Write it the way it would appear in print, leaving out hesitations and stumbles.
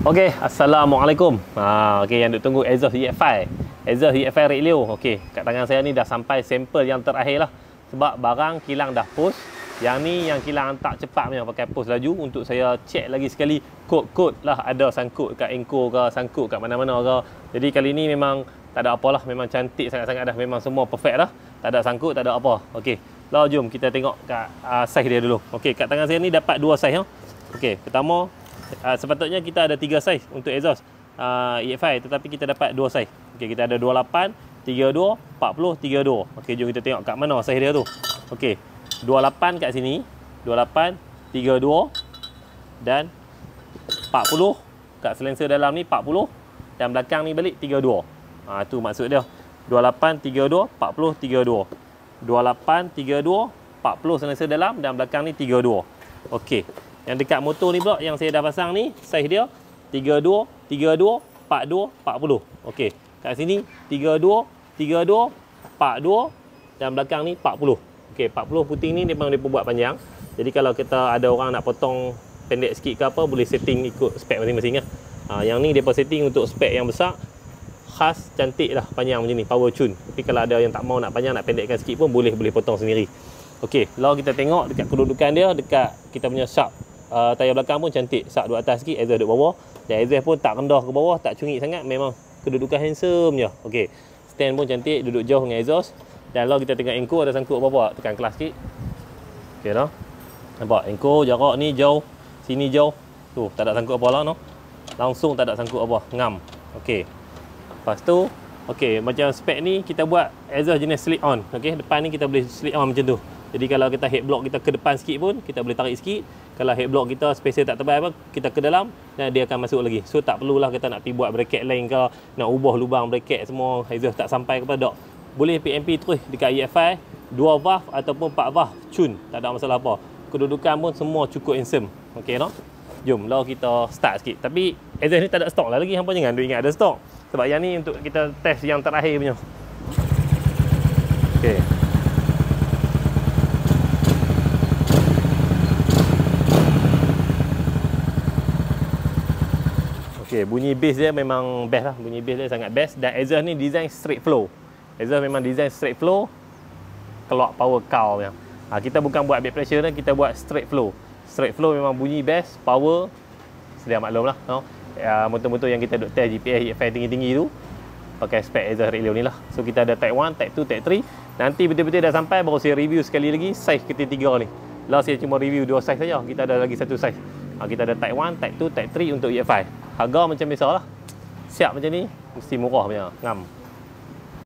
Okey, Assalamualaikum. Okey, yang duk tunggu exhaust EFI. Exhaust EFI Ricleo. Okey, kat tangan saya ni dah sampai sampel yang terakhir lah. Sebab barang kilang dah post. Yang ni yang kilang hantar cepat punya, pakai post laju untuk saya cek lagi sekali kod-kod lah, ada sangkut kat Enco ke, sangkut kat mana-mana ke. Jadi kali ni memang tak ada apalah, memang cantik sangat-sangat dah, memang semua perfect dah. Tak ada sangkut, tak ada apa. Okey. Lah jom kita tengok kat saiz dia dulu. Okey, kat tangan saya ni dapat dua saiz ya. Okey, pertama sepatutnya kita ada 3 saiz untuk exhaust EFI, tetapi kita dapat 2 saiz. Okey, kita ada 28, 32, 40, 32. Okey, jom kita tengok kat mana saiz dia tu. Okey, 28 kat sini, 28, 32 dan 40 kat silencer dalam ni 40 dan belakang ni balik 32. Tu maksud dia. 28, 32, 40, 32. 28, 32, 40 silencer dalam dan belakang ni 32. Okey. Yang dekat motor ni pula yang saya dah pasang ni, saiz dia 32, 32, 42, 40. Okey. Kat sini 32, 32, 42 dan belakang ni 40. Okey, 40 puting ni memang dia buat panjang. Jadi kalau kita ada orang nak potong pendek sikit ke apa, boleh setting ikut spek masing-masing lah. Yang ni depa setting untuk spek yang besar. Khas cantik lah panjang macam ni, power tune. Tapi kalau ada yang tak mau nak panjang, nak pendekkan sikit pun boleh potong sendiri. Okey, lalu kita tengok dekat kedudukan dia, dekat kita punya shaft tayar belakang pun cantik. Sak duduk atas sikit, exhaust duduk bawah. Dan exhaust pun tak rendah ke bawah, tak cungik sangat. Memang kedudukan handsome je. Okey. Stand pun cantik, duduk jauh dengan exhaust. Dan lalu kita tengok Enco ada sangkut apa-apa. Tekan kelas sikit. Okey dah. Nampak Enco jarak ni jauh, sini jauh. Tu, tak ada sangkut apa lah no. Langsung tak ada sangkut apa, ngam. Okey. Lepas tu, okey, macam spek ni kita buat exhaust jenis slip on. Okey, depan ni kita boleh slip on macam tu. Jadi kalau kita head block kita ke depan sikit pun, kita boleh tarik sikit. Kalau head block kita spacer tak tebal apa, kita ke dalam dan dia akan masuk lagi. So tak perlulah kita nak pergi buat bracket lain ke, nak ubah lubang bracket semua, exhaust tak sampai kepada tak. Boleh PMP terus dekat EFI, 2 valve ataupun 4 valve cun, tak ada masalah apa. Kedudukan pun semua cukup handsome. Okey no? Jom lah kita start sikit. Tapi exhaust ni tak ada stok lah lagi, hampa jangan duk ingat ada stok. Sebab yang ni untuk kita test yang terakhir punya. Okey. Okay, bunyi bass dia memang best lah. Bunyi bass dia sangat best. Dan exhaust ni design straight flow. Exhaust memang design straight flow. Keluar power cow punya. Kita bukan buat back pressure ni, kita buat straight flow. Straight flow memang bunyi best, power sedia maklum lah no? Motor-motor yang kita duk test GPS EFI tinggi-tinggi tu pakai spek exhaust Ricleo ni lah. So kita ada type 1, type 2, type 3. Nanti betul-betul dah sampai baru saya review sekali lagi saiz ketiga ni. Lah saya cuma review 2 saiz saja. Kita ada lagi 1 saiz. Kita ada type 1, type 2, type 3 untuk EFI. Harga macam biasa lah. Siap macam ni mesti murah punya. Ngam.